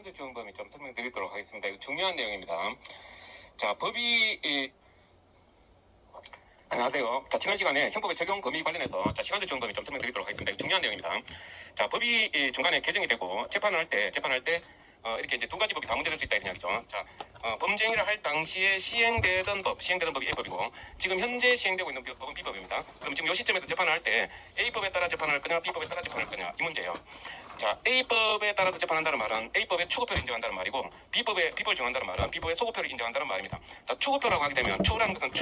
시간제 적용 범위 좀 설명드리도록 하겠습니다. 이거 중요한 내용입니다. 자, 안녕하세요. 자, 지난 시간에 형법의 적용 범위 관련해서 시간제 적용 범위 좀 설명드리도록 하겠습니다. 이거 중요한 내용입니다. 자, 법이 중간에 개정이 되고 재판을 할 때 이렇게 이제 두 가지 법이 다 문제될 수 있다 이런 이야기죠. 자, 범죄행위를 할 당시에 시행되던 법이 A법이고 지금 현재 시행되고 있는 법은 B법입니다. 그럼 지금 이 시점에서 재판을 할 때 A법에 따라 재판을 할 거냐 B법에 따라 재판을 할 거냐 이 문제예요. 자, A법에 따라서 재판한다는 말은 A법의 추구표를 인정한다는 말이고 B법을 정한다는 말은 B법의 소구표를 인정한다는 말입니다. 자, 추구표라고 하게 되면 추라는 것은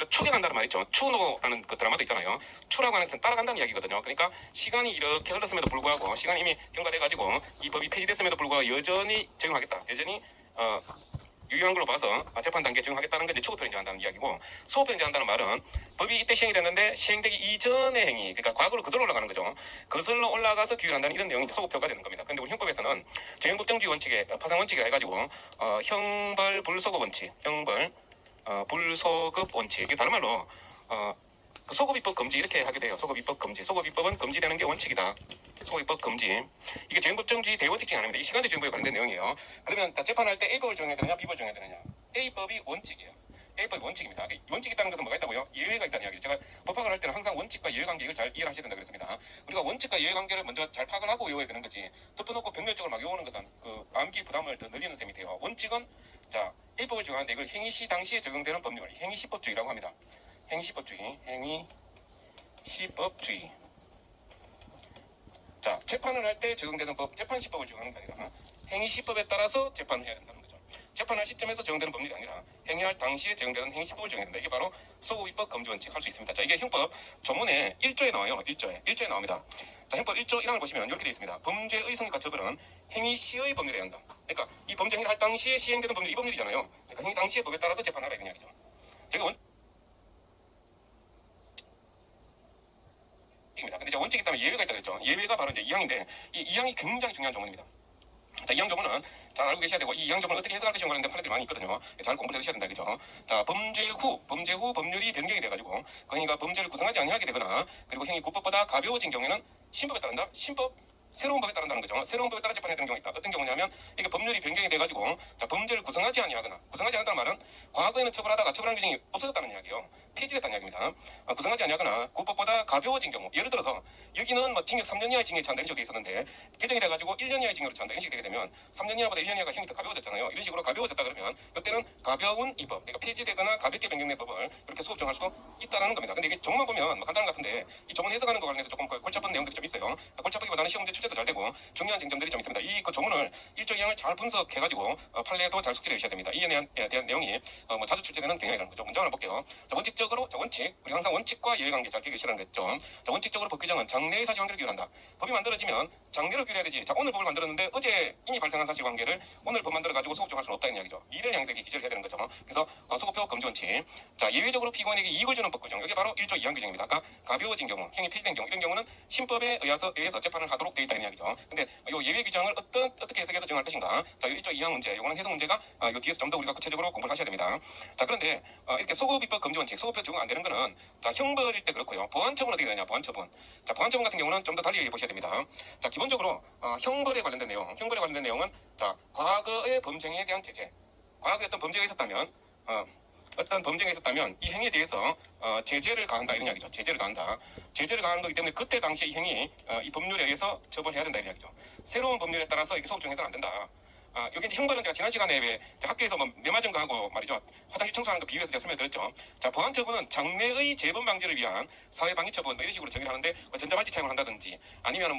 추격한다는 말 있죠. 추노라는 그 드라마도 있잖아요. 추라고 하는 것은 따라간다는 이야기거든요. 그러니까 시간이 이렇게 흘렀음에도 불구하고 시간이 이미 경과돼가지고 이 법이 폐지됐음에도 불구하고 여전히 적용하겠다. 여전히 유효한 걸로 봐서 재판 단계에 적용하겠다는 게 이제 추구표를 인정한다는 이야기고 소급표를 인정한다는 말은 법이 이때 시행이 됐는데 시행되기 이전의 행위 그러니까 과거로 거슬러 올라가는 거죠. 거슬러 올라가서 규율한다는 이런 내용이 이제 소급표가 되는 겁니다. 근데 우리 형법에서는 적용법정주의 원칙에 파상 원칙에 해가지고 형벌 불소급 원칙 불소급 원칙 이게 다른 말로 그 소급 입법 금지 이렇게 하게 돼요. 소급 입법 금지. 소급 입법은 금지되는 게 원칙이다. 소급 입법 금지. 이게 적용법정주의 대원칙 중에 하나입니다. 이 시간제 적용법에 관련된 내용이에요. 그러면 재판할 때 A법을 적용해야 되느냐 B법을 적용해야 되느냐. A법이 원칙이에요. A법이 원칙입니다. 원칙이 있다는 것은 뭐가 있다고요? 예외가 있다는 이야기죠. 제가 법학을 할 때는 항상 원칙과 예외 관계를 잘 이해를 하셔야 된다 그랬습니다. 우리가 원칙과 예외 관계를 먼저 잘 파악을 하고 외워야 되는 거지. 덮어놓고 병렬적으로 막 외우는 것은 그 암기 부담을 더 늘리는 셈이 돼요. 원칙은 자 A법을 적용하는데 이걸 행위시 당시에 적용되는 법률 행위시법주의라고 합니다. 행위시법주의. 자, 재판을 할 때 적용되는 법, 재판시법을 적용하는 게 아니라 행위시법에 따라서 재판을 해야 된다는 거죠. 재판할 시점에서 적용되는 법률이 아니라 행위할 당시에 적용되는 행위시법을 적용해야 된다. 이게 바로 소급입법 금지원칙 할 수 있습니다. 자, 이게 형법 조문에 1조에 나와요. 1조에 나옵니다. 자, 형법 1조 1항을 보시면 이렇게 되어 있습니다. 범죄의 성립과 처벌은 행위시의 법률에 한다. 그러니까 이 범죄 행위를 할 당시에 시행되는 법률이 이 법률이잖아요. 그러니까 행위 당시의 법에 따라서 재판하라 이런 이야기죠. 제가 근데 이제 원칙이 있다면 예외가 있다고 했죠. 예외가 바로 이제 2항인데 이 2항이 굉장히 중요한 조문입니다. 자, 2항 조문은 잘 알고 계셔야 되고 이 2항 조문을 어떻게 해석할 것인가 관련된 판례들이 많이 있거든요. 잘 공부를 해주셔야 된다 그죠. 자, 범죄 후 법률이 변경이 돼가지고 그 행위가 범죄를 구성하지 아니하게 되거나 그리고 행위 고법보다 가벼워진 경우에는 신법에 따른다. 새로운 법에 따른다는 거죠. 새로운 법에 따라 재판해야 되는 경우가 있다. 어떤 경우냐면 이게 법률이 변경이 돼가지고 자, 범죄를 구성하지 아니하거나 구성하지 않는다는 말은 과거에는 처벌하다가 처벌한 규정이 없어졌다는 이야기예요. 폐지됐다는 이야기입니다. 구성하지 아니하거나 고법보다 가벼워진 경우 예를 들어서 여기는 뭐 징역 3년 이하의 징역이 찬다 이런 식으로 되어 있었는데 개정이 돼가지고 1년 이하의 징역으로 찬다 이런 식이 되게 되면 3년 이하보다 1년 이하가 형이 더 가벼워졌잖아요. 이런 식으로 가벼워졌다 그러면 이때는 가벼운 입법 그러니까 폐지되거나 가볍게 변경된 법을 이렇게 소급 정할 수도 있다는 겁니다. 근데 이게 조문만 보면 뭐 간단한 것 같은데 이 조문 해석하는 거 관련해서 조금 골치 아픈 내용들이 좀 있어요. 골치 아프기보다는 시험 문제 출제도 잘 되고 중요한 쟁점들이 좀 있습니다. 이 그 조문을 1조 2항을 잘 분석해가지고 판례도 잘 숙지해 주셔야 됩니다. 이에 대한 내용이 뭐 자주 출제되는 경향이라는 거죠. 문장을 볼게요. 자, 원칙적으로 원칙 우리 항상 원칙과 예외관계 잘 기억하시라는 거죠. 자, 원칙적으로 법 규정은 장래의 사실관계를 규율한다. 법이 만들어지면 장래를 규율해야 되지. 자, 오늘 법을 만들었는데 어제 이미 발생한 사실관계를 오늘 법 만들어가지고 소급적할 수는 없다는 이야기죠. 미래를 향해서 기재를 해야 되는 거죠. 그래서 소급표 금지 원칙. 자, 예외적으로 피고인에게 이익을 주는 법 규정. 이게 바로 1조 2항 규정입니다. 아까 가벼워진 경우, 형이 폐지된 경우 이런 경우는 신법에 의해서 재판을 하도록 되어 있다는 이야기죠. 근데 이 예외 규정을 어떻게 해석해서 정할 것인가? 자, 1조 2항 문제. 이거는 해석 문제가 이 뒤에서 좀 더 우리가 구체적으로 공부를 하셔야 됩니다. 자, 그런데 이렇게 소급입법 금지 원칙, 소급표 적용 안 되는 거는 자, 형벌일 때 그렇고요. 보안처분 어떻게 되냐? 보안처분. 자, 보안처분 같은 경우는 좀 더 달리 보셔야 됩니다. 자, 기본적으로 형벌에 관련된 내용은 자, 과거의 범죄에 대한 제재. 과거에 어떤 범죄가 있었다면 이 행위에 대해서 제재를 가한다 이런 이야기죠. 제재를 가하는 거기 때문에 그때 당시에 이 행위 이 법률에 의해서 처벌해야 된다 이런 이야기죠. 새로운 법률에 따라서 이게 소급 정해서는 안 된다. 여기 이제 형벌은 제가 지난 시간에 왜 학교에서 뭐 매 맞은 거 하고 말이죠. 화장실 청소하는 거 비유해서 제가 설명드렸죠. 자, 보안처분은 장래의 재범 방지를 위한 사회방위처분 뭐 이런 식으로 정의를 하는데 뭐 전자발찌 차용을 한다든지 아니면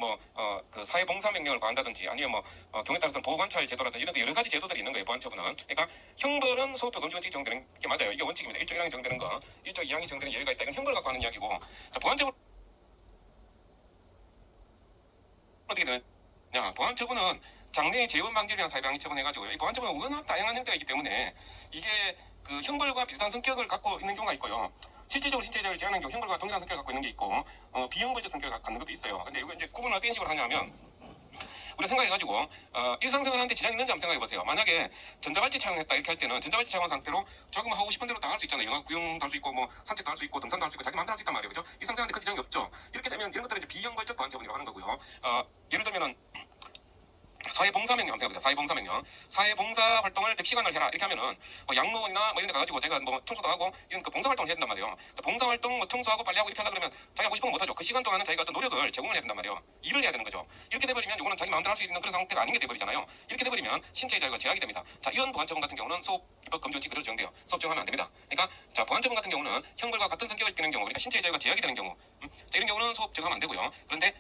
그 사회봉사명령을 가한다든지 아니면 경우에 따라서는 보호관찰 제도라든지 이런 여러 가지 제도들이 있는 거예요. 보안처분은. 그러니까 형벌은 소급표 금지 원칙이 적용되는 게 맞아요. 이게 원칙입니다. 1조 1항이 적용되는 거, 1조 2항이 적용되는 예외가 있다. 이건 형벌 갖고 하는 이야기고. 자, 보안처분 어떻게 되느냐? 보안처분은 장래의 재범 방지를 위한 사회방위 처분해가지고 이 보안처분은 워낙 다양한 형태가 있기 때문에 이게 그 형벌과 비슷한 성격을 갖고 있는 경우가 있고요. 실질적으로 신체적으로 제한하는 경우 형벌과 동일한 성격을 갖고 있는 게 있고 비형벌적 성격을 갖고 있는 것도 있어요. 근데 이거 이제 구분을 어떤 식으로 하냐면 우리가 생각해가지고 일상생활하는데 지장이 있는지 한번 생각해보세요. 만약에 전자발찌 착용했다 이렇게 할 때는 전자발찌 착용한 상태로 조금 하고 싶은 대로 다 할 수 있잖아요. 영화 구경도 할 수 있고 뭐 산책도 할 수 있고 등산도 할 수 있고 자기 마음대로 할 수 있단 말이에요. 그죠? 일상생활인데 그 지장이 없죠. 이렇게 되면 이런 것들은 이제 비형벌적 보안처분이라고 하는 거고요. 예를 들면은 사회봉사명령 생각해보자. 사회봉사명령. 사회봉사 활동을 100시간을 해라. 이렇게 하면은 양로원이나 이런 데 가가지고 제가 청소도 하고 이런 봉사활동을 해야 된단 말이에요. 봉사활동 청소하고 빨래하고 이렇게 하려고 그러면 자기가 하고 싶은 건 못하죠. 그 시간 동안은 자기가 어떤 노력을 제공을 해야 된단 말이에요. 일을 해야 되는 거죠. 이렇게 돼버리면 이거는 자기 마음대로 할 수 있는 그런 상태가 아닌 게 돼버리잖아요. 이렇게 돼버리면 신체의 자유가 제약이 됩니다. 자, 이런 보안처분 같은 경우는 소업 입법 금지 원칙 그대로 적용돼요. 소업 적용하면 안 됩니다. 그러니까 자, 보안처분 같은 경우는 형벌과 같은 성격을 띠는 경우, 그러니까 신체의 자유가 제약이 되는 경우, 자, 이런 경우는 소업 적용하면 안 되고요. 그런데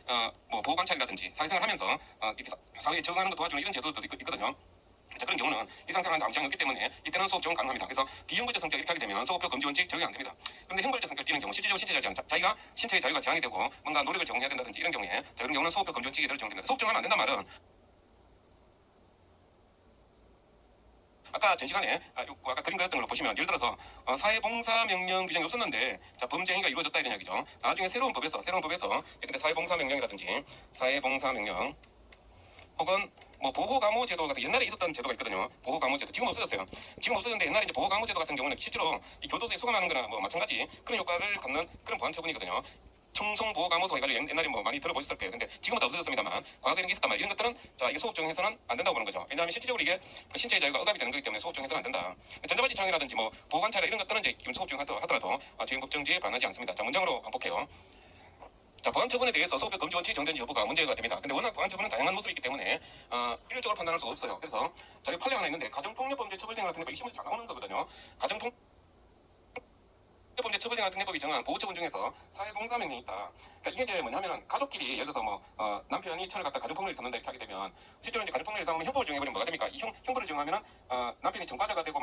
보호관찰이라든지 사회생활 하면서 이렇게 사회에 적응하는 거 도와주는 이런 제도도 있거든요. 자, 그런 경우는 일상생활에 아무 지장이 없기 때문에 이때는 소업 적용 가능합니다. 그래서 비형벌적 성격 이렇게 하게 되면 소업법 금지 원칙 적용이 안 됩니다. 그런데 형벌적 성격 띠는 경우 실질적으로 신체의 자유, 자기가 신체의 자유가 제한이 되고 뭔가 노력을 제공해야 된다든지 이런 경우에 자, 이런 경우는 소업법 금지 원칙이 적용됩니다. 소업 적용하면 안 된단 말은 아까 전 시간에 아까 그림 그렸던 걸로 보시면 예를 들어서 사회봉사 명령 규정이 없었는데 자, 범죄 행위가 이루어졌다 이런 이야기죠. 나중에 새로운 법에서 근데 사회봉사 명령이라든지 사회봉사 명령 혹은 보호감호 제도 같은 옛날에 있었던 제도가 있거든요. 보호감호 제도 지금 없어졌어요. 지금 없어졌는데 옛날에 이제 보호감호 제도 같은 경우는 실제로 이 교도소에 수감하는 거나 마찬가지 그런 효과를 갖는 그런 보안 처분이거든요. 청송보호감호소 해가지고 옛날에 많이 들어보셨을 거예요. 근데 지금은 다 없어졌습니다만 과거에 이런 게 있었단 말이에요. 이런 것들은 자, 이게 소업 적용해서는 안 된다고 보는 거죠. 왜냐하면 실질적으로 이게 그 신체의 자유가 억압이 되는 거기 때문에 소업 적용해서는 안 된다. 전자발찌청이라든지 보호관찰이나 이런 것들은 이제 기본 소업 적용하더라도 주행 법정지에 반하지 않습니다. 자, 문장으로 한번 볼게요. 자, 보안 처분에 대해서 소업의 금지 원칙이 정된지 여부가 문제가 됩니다. 근데 워낙 보안 처분은 다양한 모습이 있기 때문에 일률적으로 판단할 수가 없어요. 그래서 자, 이 판례가 하나 있는데 가정폭력범죄 처벌령 같은 게 이 신문에 잘 나오는 거거든요. 범죄 처벌령 같은 법이 정한 보호처분 중에서 사회봉사 명령이 있다. 그러니까 이게 이제 뭐냐면은 가족끼리 예를 들어서 남편이 차를 갖다 가정폭력을 겪는다 이렇게 하게 되면 실제로 이제 가정폭력을 상하면 형벌을 정해버리면 뭐가 됩니까? 이 형벌을 정하면은 남편이 전과자가 되고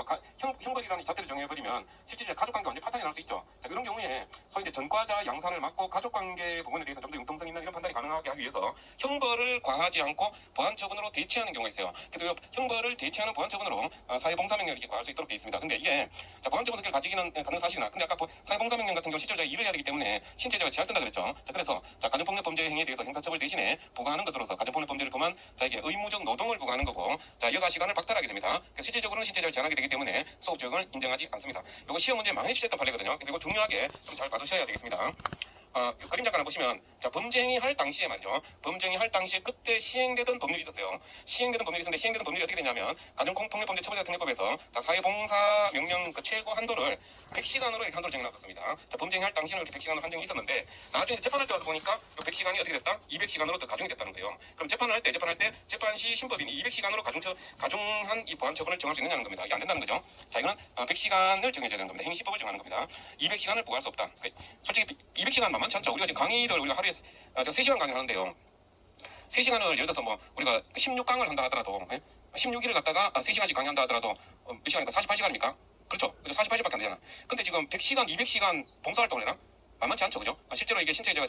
형벌이라는 잣대를 정해버리면 실제 가족관계 완전 파탄이 날 수 있죠. 자, 그런 경우에 소위 이제 전과자 양산을 막고 가족관계 부분에 대해서 좀 더 융통성 있는 이런 판단이 가능하게 하기 위해서 형벌을 과하지 않고 보안처분으로 대체하는 경우가 있어요. 그래서 형벌을 대체하는 보안처분으로 사회봉사명령을 이렇게 과할 수 있도록 되어 있습니다. 근데 이게 자, 보안처분 성격을 가지기는 가능 사실이나 근데 아까 사회봉사명령 같은 경우 실제로 일을 해야 되기 때문에 신체자가 제약된다 그랬죠. 자, 그래서 자, 가정폭력 범죄 행위에 대해서 형사처벌 대신에 부과하는 것으로서 가정폭력 범죄를 범한 자에게 의무적 노동을 부과하는 거고 자, 여가 시간을 박탈하게 됩니다. 그러니까 실질적으로는 신체자를 제한하게 되기 때문에 소업 적용을 인정하지 않습니다. 이거 시험 문제에 많이 출제했던 판례거든요. 그래서 이거 중요하게 좀 잘 봐두셔야 되겠습니다. 그림 잠깐 보시면 자, 범죄 행위 할 당시에 말이죠. 범죄 행위 할 당시에 그때 시행되던 법률이 있었어요. 시행되던 법률이 어떻게 되냐면 가정폭력범죄 처벌자특례법에서 자, 사회봉사 명령 그 최고 한도를 100시간으로 이렇게 한도를 정해놨었습니다. 자, 범죄 행위 할 당시에는 이렇게 100시간으로 한정이 있었는데 나중에 재판할 때 와서 보니까 이 100시간이 어떻게 됐다? 200시간으로 더 가중이 됐다는 거예요. 그럼 재판을 할 때 재판 시 신법인이 200시간으로 가중한 이 보안 처분을 정할 수 있느냐는 겁니다. 이게 안 된다는 거죠. 자, 이거는 100시간을 정해줘야 되는 겁니다. 행위시법을 정하는 겁니다. 200시간을 부과할 수 없다. 솔직히 200시간 만만치 않죠. 우리가 지금 강의를 우리가 하루에 3시간 강의를 하는데요. 3시간을 예를 들어서 우리가 16강을 한다 하더라도 16일을 갖다가 3시간씩 강의한다 하더라도 몇 시간입니까? 48시간입니까? 그렇죠. 48시간밖에 안 되잖아. 근데 지금 100시간, 200시간 봉사활동을 해라? 만만치 않죠, 그죠? 실제로 이게 신체의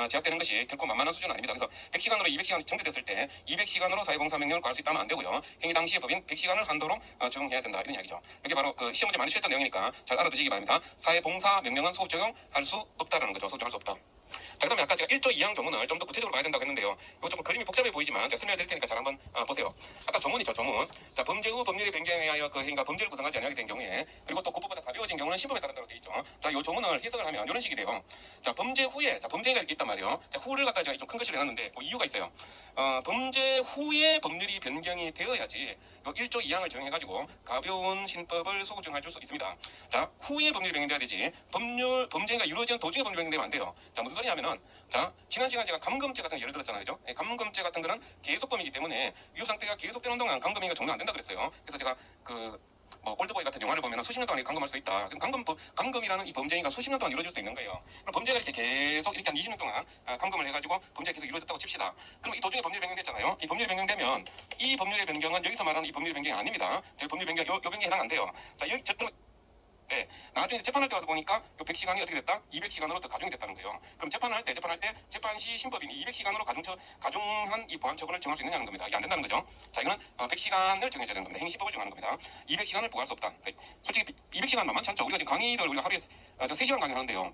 제약되는 것이 결코 만만한 수준은 아닙니다. 그래서 100시간으로 200시간이 정제됐을 때 200시간으로 사회봉사명령을 구할 수 있다면 안 되고요. 행위 당시의 법인 100시간을 한도로 적용해야 된다 이런 이야기죠. 이게 바로 그 시험 문제 많이 출했던 내용이니까 잘 알아두시기 바랍니다. 사회봉사명령은 소급 적용할 수 없다라는 거죠. 소급 적용할 수 없다. 자, 그다음에 아까 제가 1조 2항 조문을 좀 더 구체적으로 봐야 된다고 했는데요. 이거 조금 그림이 복잡해 보이지만 제가 설명해 드릴 테니까 잘 한번 보세요. 아까 조문이죠, 조문. 자, 범죄 후 법률의 변경에 의하여 그 행위가 범죄를 구성하지 아니하게 된 경우에 그리고 또 그것보다 가벼워진 경우는 신법에 따른 대로 되어 있죠. 자, 이 조문을 해석을 하면 이런 식이 돼요. 자, 범죄 후에 범죄가 이렇게 있단 말이에요. 자, 후를 갖다 제가 좀 큰 글씨를 해놨는데 이유가 있어요. 범죄 후에 법률이 변경이 되어야지 요 1조 2항을 적용해가지고 가벼운 신법을 소급 적용할 수 있습니다. 자, 후에 법률이 변경돼야 되지 범죄가 이루어진 도중에 법률이 변경되면 안 돼요. 자, 무슨 소리냐면은 자, 지난 시간 제가 감금죄 같은 예를 들었잖아요, 그죠? 감금죄 같은 거는 계속범이기 때문에 위협 상태가 계속되는 동안 감금행위가 종료 안 된다 그랬어요. 그래서 제가 올드보이 같은 영화를 보면 수십 년 동안 감금할 수 있다. 그럼 감금이라는 이 범죄가 수십 년 동안 이루어질 수 있는 거예요. 그럼 범죄가 이렇게 계속 이렇게 한 20년 동안 감금을 해가지고 범죄가 계속 이루어졌다고 칩시다. 그럼 이 도중에 법률이 변경됐잖아요. 이 법률이 변경되면 이 법률의 변경은 여기서 말하는 이 법률의 변경이 아닙니다. 저희 법률 변경 요 변경에 해당 안 돼요. 자, 여기 네, 나중에 재판할 때 와서 보니까 요 100시간이 어떻게 됐다? 200시간으로 더 가중이 됐다는 거예요. 그럼 재판을 할 때 재판 시 신법인이 200시간으로 가중한 이 보안 처분을 정할 수 있느냐는 겁니다. 이게 안 된다는 거죠. 자, 이거는 100시간을 정해줘야 되는 겁니다. 행시법을 정하는 겁니다. 200시간을 부과할 수 없다. 솔직히 200시간 만만치 않죠. 우리가 지금 강의를 우리가 하루에 3시간 강의를 하는데요.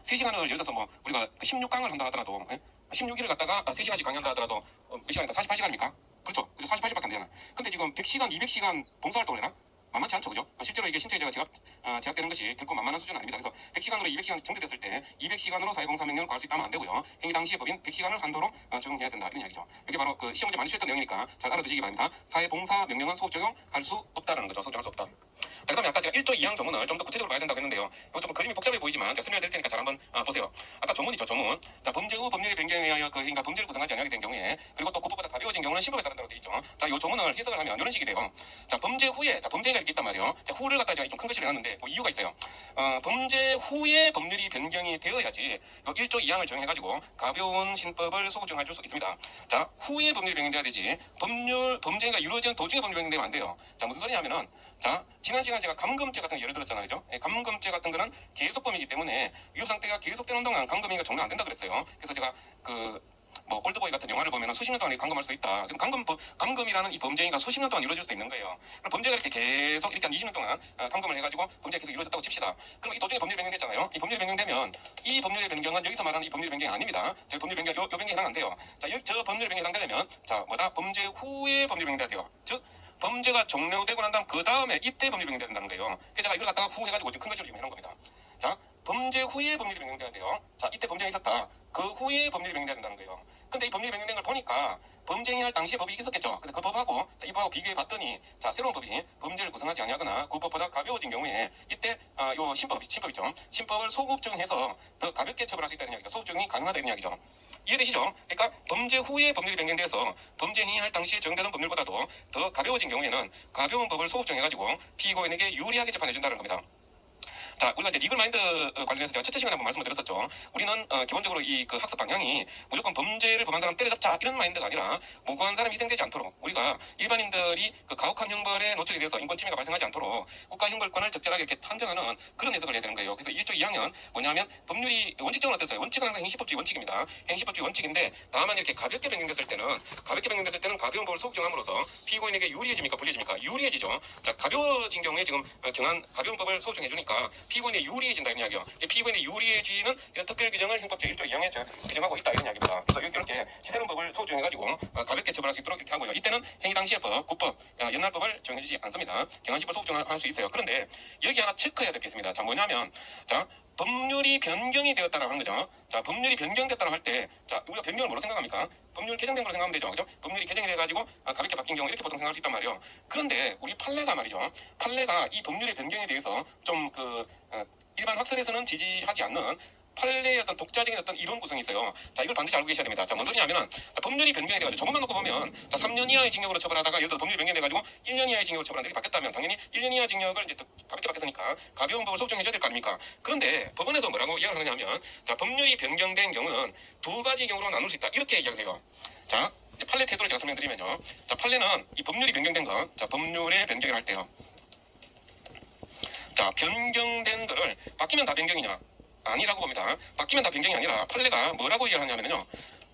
3시간을 예를 들어서 우리가 16강을 한다 하더라도 16일을 갖다가 3시간씩 강의한다 하더라도 몇 시간입니까? 48시간입니까? 그렇죠. 48시간밖에 안 되잖아. 근데 지금 100시간, 200시간 봉사활동을 해라? 만만치 않죠, 그죠? 실제로 이게 신체에 제약되는 것이 결코 만만한 수준은 아닙니다. 그래서 100시간으로 200시간 정지됐을 때 200시간으로 사회봉사명령을 구할 수 있다면 안 되고요. 행위 당시의 법인 100시간을 한도로 적용해야 된다 이런 이야기죠. 이게 바로 그 시험 문제 많이 주셨던 내용이니까 잘 알아두시기 바랍니다. 사회봉사명령은 소급 적용할 수 없다는 거죠. 소급 적용할 수 없다. 자, 그다음에 아까 제가 1조 2항 조문을 좀 더 구체적으로 봐야 된다고 했는데요. 이거 좀 그림이 복잡해 보이지만 제가 설명해 드릴 테니까 잘 한번 보세요. 아까 조문이죠, 조문. 자, 범죄 후 법률의 변경에 의하여 그러니까 범죄를 구성하지 않게 된 경우에 그리고 또 구법보다 가벼워진 경우는 신법에 따른다고 되어 있죠. 자, 이 조문을 해석을 하면 이런 식이 돼요. 자, 범죄 후에 자, 범죄가 이렇게 있단 말이에요. 자, 후를 갖다 제가 좀 큰 글씨를 해놨는데 뭐 이유가 있어요. 범죄 후에 법률이 변경이 되어야지 요 1조 2항을 적용해가지고 가벼운 신법을 소급 적용해 줄 수 있습니다. 자, 후에 법률이 변경돼야 되지 범죄가 이루어지는 도중에 법률이 변경되면 안 돼요. 자, 무슨 소리냐면은 자, 지난 시간 제가 감금죄 같은 거 예를 들었잖아요. 그죠? 감금죄 같은 거는 계속범이기 때문에 위협 상태가 계속되는 동안 감금행위가 종료 안 된다 그랬어요. 그래서 제가 뭐 올드보이 같은 영화를 보면 수십 년 동안 감금할 수 있다. 그럼 감금이라는 이 범죄가 수십 년 동안 이루어질 수 있는 거예요. 그럼 범죄가 이렇게 계속 이렇게 한 20년 동안 감금을 해가지고 범죄가 계속 이루어졌다고 칩시다. 그럼 이 도중에 법률이 변경됐잖아요. 이 법률이 변경되면 이 법률의 변경은 여기서 말하는 이 법률의 변경이 아닙니다. 저 법률 변경 요 변경에 해당 안 돼요. 자, 저 법률 변경에 해당되려면 자 뭐다 범죄 후에 법률 변경돼야 돼요. 즉 범죄가 종료되고 난 다음 그 다음에 이때 법률이 변경돼야 된다는 거예요. 그래서 제가 이걸 갖다가 후 해가지고 지금 큰 글씨로 지금 해놓은 겁니다. 자, 범죄 후에 법률이 변경돼야 돼요. 자, 이때 범죄가 있었다. 그 후에 법률이 변경돼야 된다는 거예요. 근데 이 법률이 변경된 걸 보니까 범죄 행위할 당시에 법이 있었겠죠. 근데 그 법하고 이 법하고 비교해 봤더니 자, 새로운 법이 범죄를 구성하지 아니하거나 그 법보다 가벼워진 경우에 이때 요 신법 있죠. 신법을 소급 적용해서 더 가볍게 처벌할 수 있다는 이야기죠. 소급 적용이 가능하다는 이야기죠. 이해되시죠? 그러니까 범죄 후에 법률이 변경돼서 범죄 행위할 당시에 적용되는 법률보다도 더 가벼워진 경우에는 가벼운 법을 소급 적용해가지고 피고인에게 유리하게 재판해준다는 겁니다. 자, 우리가 이제 리글마인드 관련해서 제가 첫째 시간에 한번 말씀을 드렸었죠. 우리는 기본적으로 이 그 학습 방향이 무조건 범죄를 범한 사람 때려잡자 이런 마인드가 아니라 무고한 사람이 희생되지 않도록 우리가 일반인들이 그 가혹한 형벌에 노출이 돼서 인권 침해가 발생하지 않도록 국가 형벌권을 적절하게 이렇게 탄정하는 그런 해석을 해야 되는 거예요. 그래서 1조 2항은 뭐냐면 법률이 원칙적으로 어땠어요? 원칙은 항상 행시법주의 원칙입니다. 행시법주의 원칙인데 다만 이렇게 가볍게 변경됐을 때는 가벼운 법을 소급 정함으로써 피고인에게 유리해집니까? 불리해집니까? 유리해지죠. 자, 가벼워진 경우에 지금 경한 가벼운 법을 소급 정해주니까 피고인이 유리해진다 이런 이야기요. 피고인이 유리해지는 이런 특별 규정을 형법 제1조 2항에 규정하고 있다 이런 이야기입니다. 그래서 이렇게 시세는 법을 소급 정해가지고 가볍게 처벌할 수 있도록 이렇게 하고요. 이때는 행위 당시의 법, 국법, 옛날법을 정해주지 않습니다. 경한시법 소급 정할 수 있어요. 그런데 여기 하나 체크해야 될 게 있습니다. 자, 뭐냐면 자, 법률이 변경이 되었다라고 하는 거죠. 자, 법률이 변경됐다라고 할 때, 자, 우리가 변경을 뭐로 생각합니까? 법률 개정된 걸로 생각하면 되죠. 그죠? 법률이 개정이 돼가지고 가볍게 바뀐 경우 이렇게 보통 생각할 수 있단 말이에요. 그런데 우리 판례가 말이죠. 판례가 이 법률의 변경에 대해서 좀 일반 학설에서는 지지하지 않는 판례의 어떤 독자적인 어떤 이론 구성이 있어요. 자, 이걸 반드시 알고 계셔야 됩니다. 자, 뭔 소리냐면은 자, 법률이 변경이 돼가지고 조금만 놓고 보면 자, 3년 이하의 징역으로 처벌하다가 예를 들어 법률이 변경돼가지고 1년 이하의 징역으로 처벌하는데 바뀌었다면 당연히 1년 이하 징역을 이제 가볍게 바뀌었으니까 가벼운 법을 소급정해줘야 될 거 아닙니까? 그런데 법원에서 뭐라고 이야기를 하느냐면 자, 법률이 변경된 경우는 두 가지 경우로 나눌 수 있다. 이렇게 이야기를 해요. 자, 이제 판례 태도를 제가 설명드리면요. 자, 판례는 이 법률이 변경된 거, 자, 법률의 변경을 할 때요. 자, 변경된 거를 바뀌면 다 변경이냐? 아니라고 봅니다. 바뀌면 다 변경이 아니라 판례가 뭐라고 이야기하냐면요.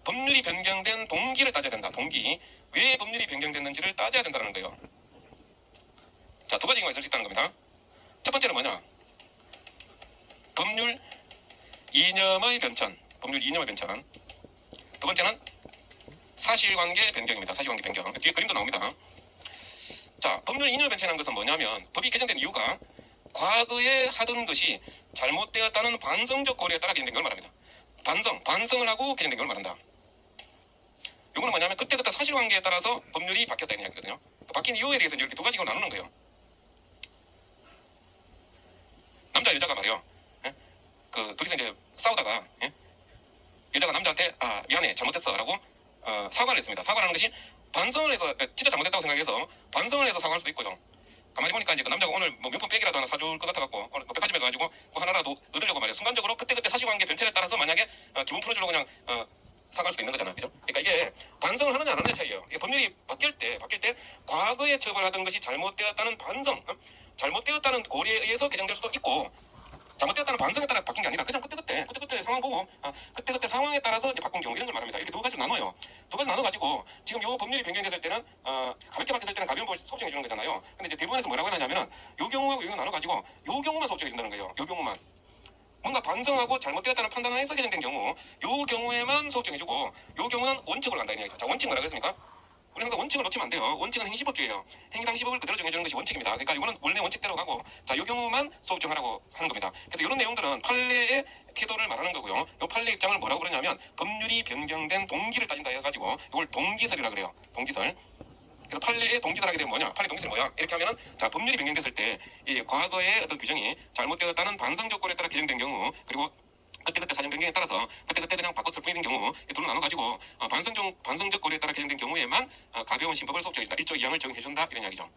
법률이 변경된 동기를 따져야 된다. 동기. 왜 법률이 변경됐는지를 따져야 된다는 거예요. 자, 두 가지 경우가 있을 수 있다는 겁니다. 첫 번째는 뭐냐? 법률 이념의 변천. 법률 이념의 변천. 두 번째는 사실관계 변경입니다. 사실관계 변경. 뒤에 그림도 나옵니다. 자, 법률 이념의 변천이라는 것은 뭐냐면 법이 개정된 이유가 과거에 하던 것이 잘못되었다는 반성적 고려에 따라 개정된 걸 말합니다. 반성을 하고 개정된 걸 말한다. 이거는 뭐냐면 그때그때 사실관계에 따라서 법률이 바뀌었다는 이야기거든요. 바뀐 이유에 대해서 이렇게 두 가지로 나누는 거예요. 남자 여자가 말이요. 예? 둘이서 이제 싸우다가 여자가 남자한테 미안해 잘못했어라고 사과를 했습니다. 사과라는 것이 반성을 해서 진짜 잘못했다고 생각해서 반성을 해서 사과할 수도 있고요. 가만히 보니까 이제 그 남자가 오늘 뭐 명품 백이라도 하나 사줄 것 같아갖고 오늘 백화점에 가가지고 그 하나라도 얻으려고 말이에요. 순간적으로 그때 사실관계 변천에 따라서 만약에 기분 풀어주려고 그냥 사과할 수도 있는 거잖아요. 그죠? 그러니까 이게 반성을 하느냐 안 하느냐 차이예요. 이게 법률이 바뀔 때 과거에 처벌하던 것이 잘못되었다는 반성, 잘못되었다는 고려에 의해서 개정될 수도 있고 잘못되었다는 반성에 따라 바뀐 게 아니라 그냥 그때 상황 보고 그때 상황에 따라서 이제 바꾼 경우 이런 걸 말합니다. 이렇게 두 가지로 나눠요. 두 가지 나눠가지고 지금 요 법률이 변경됐을 때는 가볍게 바뀌었을 때는 가벼운 법을 소급정해 주는 거잖아요. 근데 이제 대법원에서 뭐라고 하냐면은 요 경우하고 요 경우 나눠가지고 요 경우만 소급정해 준다는 거예요. 요 경우만. 뭔가 반성하고 잘못되었다는 판단을 해서 개정된 경우 요 경우에만 소급정해주고 요 경우는 원칙으로 간다 이 얘기죠. 자, 원칙 뭐라고 했습니까? 우리 항상 원칙을 놓치면 안 돼요. 원칙은 행시법주의예요. 행위당 시법을 그대로 정해주는 것이 원칙입니다. 그러니까 이거는 원래 원칙대로 가고, 자, 요 경우만 소급 정하라고 하는 겁니다. 그래서 이런 내용들은 판례의 태도를 말하는 거고요. 요 판례 입장을 뭐라고 그러냐면 법률이 변경된 동기를 따진다 해가지고 이걸 동기설이라 그래요. 동기설. 그래서 판례의 동기설 하게 되면 뭐냐? 판례 동기설이 뭐야? 이렇게 하면은, 자, 법률이 변경됐을 때 이 과거의 어떤 규정이 잘못되었다는 반성 조건에 따라 개정된 경우, 그리고 그때그때 사정 변경에 따라서 그때그때 그냥 바꿨을 뿐인 경우, 둘로 나눠가지고 반성적 고려에 따라 개정된 경우에만 가벼운 신법을 속죄해준다. 1조 2항을 적용해준다, 이런 이야기죠.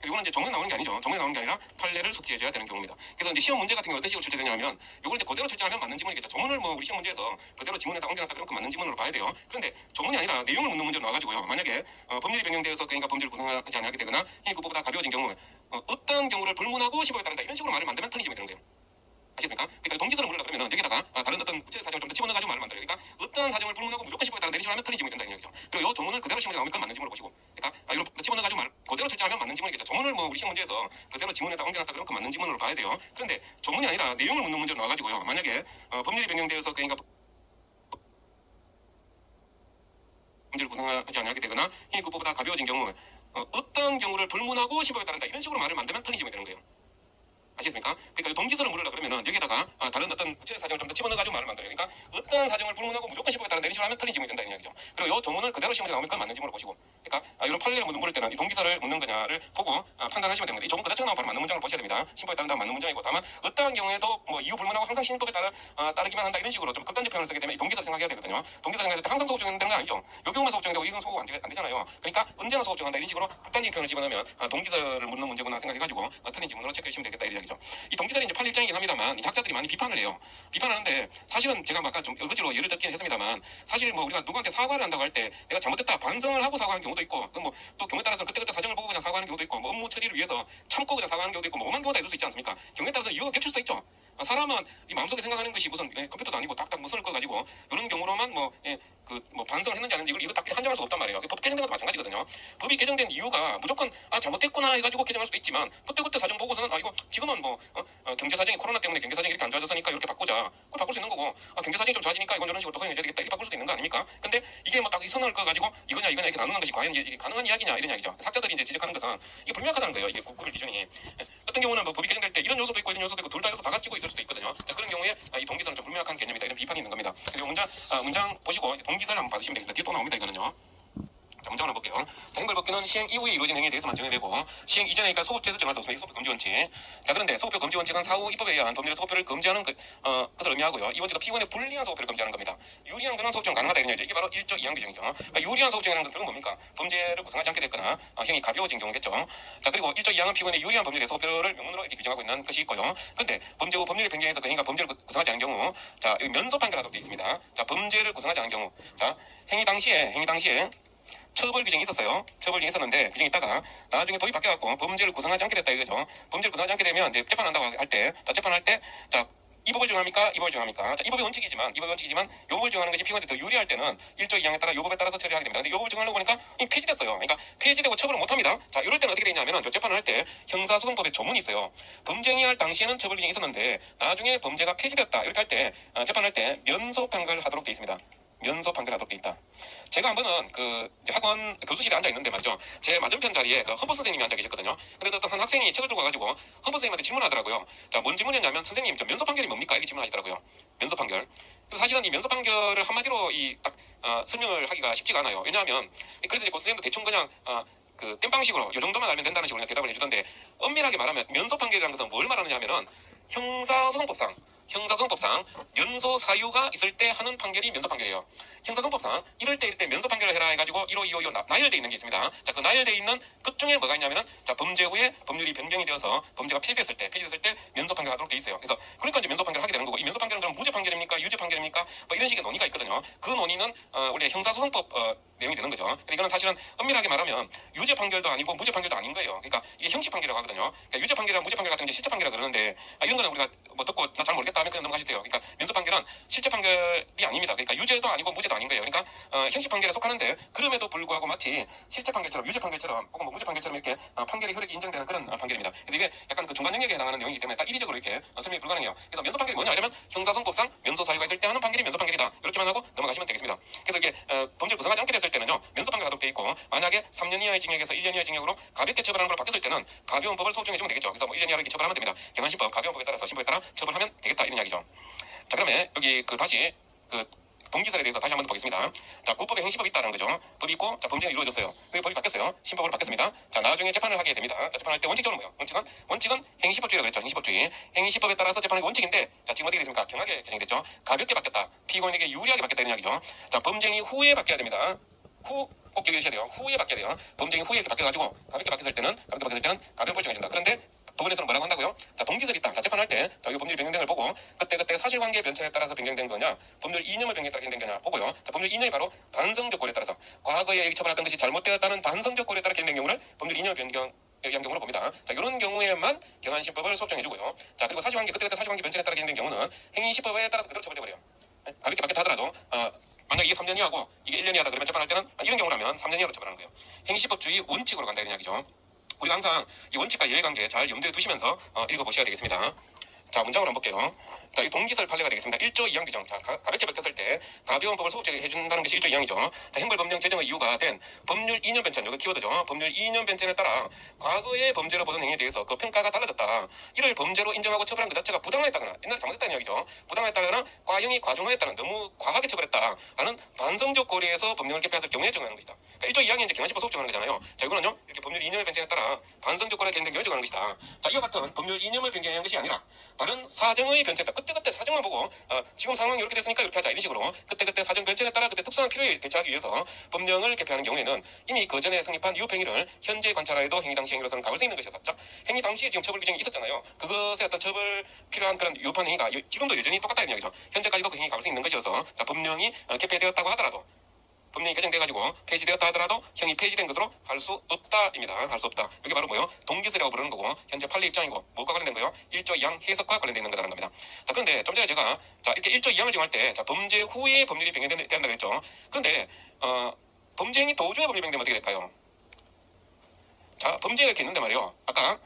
이거는 이제 정문에 나오는 게 아니죠. 정문에 나오는 게 아니라 판례를 숙지해줘야 되는 경우입니다. 그래서 이제 시험 문제 같은 경우 어떤 식으로 출제되냐면, 이걸 이제 그대로 출제하면 맞는 지문이겠죠. 정문을 뭐 우리 시험 문제에서 그대로 지문에다 옮겨놨다 그러면 맞는 지문으로 봐야 돼요. 그런데 정문이 아니라 내용을 묻는 문제로 나와가지고요. 만약에 법률이 변경되어서 그러니까 범죄를 구성하지 않게 되거나 그보다 가벼워진 경우, 어떠한 경우를 불문하고 시법에 따른다, 이런 식으로 말을 만들면 편의점이 되는 거예요. 아시겠습니까? 그러니까 동기설을 물으려 그러면 여기다가 다른 어떤 구체적 사정을 좀 더 집어넣어가지고 말을 만들어요. 그러니까 어떠한 사정을 불문하고 무조건 시법에 따라 내리시면 편의 지문이 된다는 얘기죠. 그리고 이 조문을 그대로 시험에 나오면 그건 맞는 지문으로 보시고, 그러니까 이런 집어넣어가지고 말 그대로 출제하면 맞는 지문이겠죠. 조문을 뭐 우리 시험 문제에서 그대로 지문에다 옮겨놨다 그러면 그 맞는 지문으로 봐야 돼요. 그런데 조문이 아니라 내용을 묻는 문제로 나와가지고요. 만약에 법률이 변경되어서 그러니까 범죄를 구성하지 않게 되거나 그보다 가벼워진 경우, 어떠한 경우를 불문하고 시법에 따른다, 이런 식으로 말을 만들면 편의 지문이 되는 거예요. 아시겠습니까? 그러니까 동기설을 물으려 그러면은 여기다가 다른 어떤 구체적 사정을 좀 더 집어넣어가지고 말을 만들어요. 그러니까 어떠한 사정을 불문하고 무조건 시법에 따라 내리시면 하면 편의 지문이 된다는 이야기죠. 그리고 이 조문을 그대로 시험에 나오면 그건 맞는 지문으로 보시고, 그러니까 이런 판례를 물을 때는 이 동기설을 묻는 거냐를 보고 판단하시면 됩니다. 이 조문 그대로 나오면 바로 맞는 문장을 보셔야 됩니다. 신법에 따른다 맞는 문장이고, 다만 어떠한 경우에도 뭐 이유 불문하고 항상 신법에 따라 따르기만 한다, 이런 식으로 좀 극단적 표현을 쓰게 되면 이 동기설 생각해야 되거든요. 동기설 생각할 때 항상 소급 정한다는 건 아니죠. 요 경우만 소급 정하고 이건 소급 안 되잖아요. 그러니까 언제나 소급 정한다, 이런 식으로 극단적 표현을 집어넣으면 동기설을 묻는 문제구나 생각해가지고 틀린 지문으로 체크해주시면 되겠다, 이 이야기죠. 이 동기설이 이제 판례 입장이긴 합니다만 학자들이 많이 비판을 해요. 비판하는데 사실은 제가 아까 좀 어거지로 예를 들긴 했습니다만, 사실 뭐 우리가 누구한테 사과를 한다고 할 때 내가 잘못했다 반성을 하고 사과하는 경우도 있고, 뭐 또 경우에 따라서 그때그때 사정을 보고 그냥 사과하는 경우도 있고, 뭐 업무 처리를 위해서 참고 그냥 사과하는 경우도 있고, 뭐 오만 경우가 있을 수 있지 않습니까? 경우에 따라서 이유가 겹칠 수 있죠. 사람은 이 마음속에 생각하는 것이 무슨 컴퓨터도 아니고 딱딱 뭐 선을 꺼가지고 이런 경우로만 뭐 반성을 했는지 안 했는지 이거 딱 한정할 수 없단 말이에요. 법 개정된 것도 마찬가지거든요. 법이 개정된 이유가 무조건 잘못됐구나 해가지고 개정할 수도 있지만, 그때 사정 보고서는 이거 지금은 뭐 경제 사정이 코로나 때문에 경제 사정이 이렇게 안 좋아졌으니까 이렇게 바꾸자, 그걸 바꿀 수 있는 거고, 경제 사정이 좀 좋아지니까 이건 이런 식으로 더 허용해줘야 되겠다, 이렇게 바꿀 수도 있는 거 아닙니까? 근데 이게 뭐 딱 이 선을 꺼가지고 이거냐 이렇게 나누는 것이 과연 이게 가능한 이야기냐, 이런 이야기죠. 학자들이 이제 지적하는 것은 이게 불명확하다는 거예요. 이게 구별 기준이 어떤 경우는 뭐 법이 개정될 때 이런 요소도 있고 이런 요소도 있고 둘 다 요소 다 가지고 있을 수도 있거든요. 자, 그런 경우에 이 동기설은 좀 불명확한 개념이다, 이런 비판이 있는 겁니다. 그래서 문장 보시고 동기설 한번 받으시면 되겠습니다. 뒤에 또 나옵니다, 이거는요. 자, 문장을 한번 볼게요. 자, 행벌법규는 시행 이후에 이루어진 행위에 대해서만 정해되고, 시행 이전에니까 소급제에서 정할 수 없습니다. 소급표 금지 원칙. 자, 그런데 소급표 금지 원칙은 사후 입법에 의한 법률의 소급표를 금지하는 것을 의미하고요. 이 원칙은 피고인의 불리한 소급표를 금지하는 겁니다. 유리한 거는 소급정 가능하다, 이런 얘기죠. 이게 바로 1조 2항 규정이죠. 그러니까 유리한 소급정이라는 것은 뭡니까? 범죄를 구성하지 않게 됐거나 형이 가벼워진 경우겠죠. 자, 그리고 1조 2항은 피고인의 유리한 법률의 소급표를 명문으로 이렇게 규정하고 있는 것이 있고요. 근데 범죄 후 법률의 변경에서 그 행위가 범죄를 구성하지 않은 경우, 자, 여기 면소 판결하도록 되어 있습니다. 자, 범죄를 구성하지 않은 경우, 자, 행위 당시에 처벌 규정이 있었어요. 처벌 규정이 있었는데 규정이 있다가 나중에 법이 바뀌어갖고 범죄를 구성하지 않게 됐다, 이거죠. 범죄를 구성하지 않게 되면 이제 재판한다고 할 때, 자, 재판할 때, 자, 이 법을 정합니까? 이 법을 정합니까? 자, 이 법이 원칙이지만 요 법을 정하는 것이 피고한테 더 유리할 때는 1조 2항에 따라 요 법에 따라서 처리하게 됩니다. 근데 요 법을 정하려고 보니까 이 폐지됐어요. 그러니까 폐지되고 처벌을 못 합니다. 자, 이럴 때는 어떻게 되냐면은 요 재판을 할 때 형사소송법에 조문이 있어요. 범죄 행위할 당시에는 처벌 규정이 있었는데 나중에 범죄가 폐지됐다, 이렇게 할 때 재판할 때 면소 판결하도록 되어 있습니다. 면소 판결하도록 돼 있다. 제가 한 번은 그 학원 교수실에 앉아 있는데 말이죠. 제 맞은편 자리에 그 헌법 선생님이 앉아 계셨거든요. 근데 어떤 한 학생이 책을 들고 와가지고 헌법 선생님한테 질문하더라고요. 자, 뭔 질문이었냐면, 선생님, 저 면소 판결이 뭡니까? 이렇게 질문하시더라고요. 면소 판결. 그래서 사실은 이 면소 판결을 한마디로 설명을 하기가 쉽지가 않아요. 왜냐하면 그래서 이제 그 선생님도 대충 그냥 그 땜빵식으로 요 정도만 알면 된다는 식으로 그냥 대답을 해주던데, 엄밀하게 말하면 면소 판결이라는 것은 뭘 말하느냐면은 형사소송법상 면소 사유가 있을 때 하는 판결이 면소 판결이에요. 형사소송법상 이럴 때 면소 판결을 해라 해가지고 1호, 2호, 2호 나열되어 있는 게 있습니다. 자, 그 나열되어 있는 것 중에 뭐가 있냐면은, 자, 범죄 후에 법률이 변경이 되어서 범죄가 폐지됐을 때 면소 판결하도록 돼 있어요. 그래서 그러니까 이제 면소 판결을 하게 되는 거고, 이 면소 판결은 그럼 무죄 판결입니까? 유죄 판결입니까? 뭐 이런 식의 논의가 있거든요. 그 논의는 원래 형사소송법 내용이 되는 거죠. 근데 이거는 사실은 엄밀하게 말하면 유죄 판결도 아니고 무죄 판결도 아닌 거예요. 그러니까 이게 형식 판결이라고 하거든요. 그러니까 유죄 판결이랑 무죄 판결 같은 게 실체 판결이라고 그러는데, 이런 거는 우리가 뭐 듣고 나 잘 모르겠다, 바뀌었다 하면 그냥 넘어가셔도 돼요. 그러니까 면소 판결은 실제 판결이 아닙니다. 그러니까 유죄도 아니고 무죄도 아닌 거예요. 그러니까 형식 판결에 속하는데 그럼에도 불구하고 마치 실제 판결처럼 유죄 판결처럼 혹은 뭐 무죄 판결처럼 이렇게 판결의 효력이 인정되는 그런 판결입니다. 그래서 이게 약간 그 중간 영역에 해당하는 내용이기 때문에 딱 이리적으로 이렇게 설명이 불가능해요. 그래서 면소 판결이 뭐냐 하면 형사소송법상 면소 사유가 있을 때 하는 판결이 면소 판결이다. 이렇게만 하고 넘어가시면 되겠습니다. 그래서 이게 범죄를 구성하지 않게 됐을 때는요 면소 판결 가독돼 있고 만약에 3년 이하의 징역에서 1년 이하의 징역으로 가볍게 처벌하는 걸 바뀌었을 때는 가벼운 법을 소정해주면 되겠죠. 그래서 뭐 1년 이하로 이렇게 처벌하면 됩니다. 경한신법 가벼운 법에 따라서 신법에 따라 처벌하면 되겠다 이런 이야기죠. 자 그러면 여기 다시 동기설에 대해서 다시 한번 보겠습니다. 자, 구법에 행시법이 있다는 거죠. 법이 있고, 자, 범죄가 이루어졌어요. 그 법이 바뀌었어요. 신법으로 바뀌었습니다. 자, 나중에 재판을 하게 됩니다. 자, 재판할 때 원칙적으로 뭐예요? 원칙은 행시법주의라고 그랬죠. 행시법주의. 행시법에 따라서 재판하는 게 원칙인데, 자, 지금 어떻게 됐습니까? 경하게 개정이 됐죠. 가볍게 바뀌었다. 피고인에게 유리하게 바뀌었다 이런 이야기죠. 자, 범죄행위 후에 바뀌어야 됩니다. 꼭 기억해 주셔야 돼요. 후에 바뀌어야 돼요. 범죄행위 후에 이렇게 바뀌어가지고 가볍게 바뀌었을 때는 가벼운 벌 정해준다. 그런데 법원에서는 뭐라고 한다고요? 자, 동기설이 있다. 자, 재판할 때, 자, 이 법률 변경된 걸 보고, 그때 사실관계 변천에 따라서 변경된 거냐, 법률 이념을 변경에 따라 변경된 거냐 보고요. 자, 법률 이념이 바로 반성적 고려에 따라서, 과거에 여기 처벌했던 것이 잘못되었다는 반성적 고려에 따라 변경된 경우를 법률 이념 변경, 위한 경우로 봅니다. 자, 이런 경우에만 경한신법을 소정해주고요. 자, 그리고 그때 사실관계 변천에 따라 변경된 경우는 행위시법에 따라서 그대로 처벌돼버려요. 가볍게 바뀌었다 하더라도, 만약 이게 3년 이하고 이게 1년 이하다 그러면 재판할 때는 이런 경우라면 3년 이하로 처벌하는 거예요. 행위시법주의 원칙으로 간다 이런 이야기죠. 우리가 항상 이 원칙과 이해관계 잘 염두에 두시면서 읽어보셔야 되겠습니다. 자, 문장으로 한번 볼게요. 자, 이 동기설 판례가 되겠습니다. 1조 2항 규정. 자, 가볍게 바뀌었을 때 가벼운 법을 소급적으로 해준다는 것이 1조 2항이죠. 자, 형벌법령 제정의 이유가 된 법률 이념 변천, 요거 키워드죠. 법률 이념 변천에 따라 과거의 범죄로 보던 행위에 대해서 그 평가가 달라졌다. 이를 범죄로 인정하고 처벌한 그 자체가 부당하였다거나, 옛날에 잘못했다는 이야기죠. 부당하였다거나 과형이 과중하였다는, 너무 과하게 처벌했다 하는 반성적 고려에서 법령을 개폐했을 경우에 정하는 것이다. 그러니까 1조 2항이 이제 경한시법 소급정하는 거잖아요. 자, 이거는요, 이렇게 법률 이념의 변천에 따라 반성적 고려가 개정된 경우에 정하는 것이다. 자, 이와 같은 법률 이념을 변경한 것이 아니라 다른 사정의 변천에 따라 그때 사정만 보고 지금 상황이 이렇게 됐으니까 이렇게 하자 이런 식으로 그때 사정 변천에 따라 그때 특수한 필요에 대처하기 위해서 법령을 개폐하는 경우에는 이미 그 전에 성립한 유혹행위를 현재 관찰하여도 행위 당시 행위로서는 가볼 수 있는 것이었죠. 행위 당시에 지금 처벌 규정이 있었잖아요. 그것에 어떤 처벌 필요한 그런 유혹한 행위가 지금도 여전히 똑같다는 이야기죠. 현재까지도 그 행위 가볼 수 있는 것이어서 자, 법령이 개폐되었다고 하더라도 법령이 개정돼가지고 폐지되었다 하더라도 형이 폐지된 것으로 할 수 없다입니다. 할 수 없다. 이게 바로 뭐요? 동기설이라고 부르는 거고 현재 판례 입장이고 뭐가 관련된 거요? 1조 2항 해석과 관련된 있는 거라는 겁니다. 자, 그런데 좀 전에 제가 자, 이렇게 1조 2항을 정할 때 자, 범죄 후에 법률이 변경된다고 했죠. 그런데 범죄 행위 도중에 법률이 변경되면 어떻게 될까요? 자, 범죄가 이렇게 있는데 말이요. 아까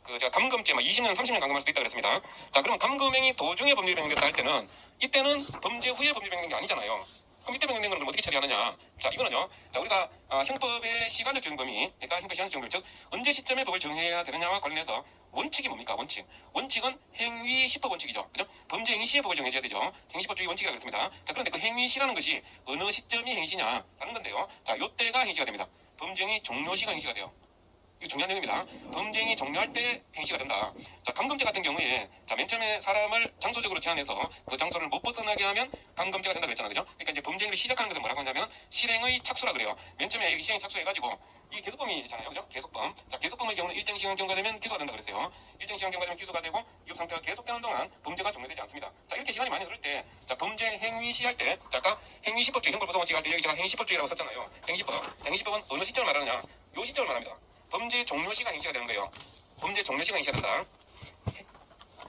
제가 감금죄 20년 30년 감금할 수도 있다고 그랬습니다. 자, 그럼 감금행위 도중에 법률이 변경됐다 할 때는 이때는 범죄 후에 법률이 변경된 게 아니잖아요. 그럼 이때 변경된 건 어떻게 처리하느냐? 자, 이거는요. 자, 우리가 형법의 시간적 적용 범위, 그러니까 형법 시간적 적용 범위, 즉 언제 시점에 법을 정해야 되느냐와 관련해서 원칙이 뭡니까? 원칙은 행위시법 원칙이죠. 그죠? 범죄 행위 시에 법을 정해줘야 되죠. 행위시법주의 원칙이라고 했습니다. 자, 그런데 그 행위시라는 것이 어느 시점이 행위시냐라는 건데요. 자, 요때가 행위시가 됩니다. 범죄 행위 종료시가 행위시가 돼요. 이거 중요한 내용입니다. 범죄행위 종료할 때 행시가 된다. 자, 감금죄 같은 경우에 자, 맨 처음에 사람을 장소적으로 제한해서 그 장소를 못 벗어나게 하면 감금죄가 된다고 했잖아요. 그죠? 그러니까 이제 범죄행위를 시작하는 것은 뭐라고 하냐면 실행의 착수라 그래요. 맨 처음에 이 실행 착수해가지고 이게 계속범이잖아요. 그죠? 계속범. 자, 계속범의 경우는 일정 시간 경과되면 기소가 된다 그랬어요. 일정 시간 경과되면 기소가 되고 이 상태가 계속되는 동안 범죄가 종료되지 않습니다. 자, 이렇게 시간이 많이 흐를 때 자, 범죄 행위시 할 때 자, 아까 행위시법주의 형법구성원칙 할 때 여기 제가 행위시법주의라고 썼잖아요. 행위시법은 어느 시점을 말하느냐? 요 시점을 말합니다. 범죄 종료시가 행시가 되는 거예요. 범죄 종료시가 행시가 된다.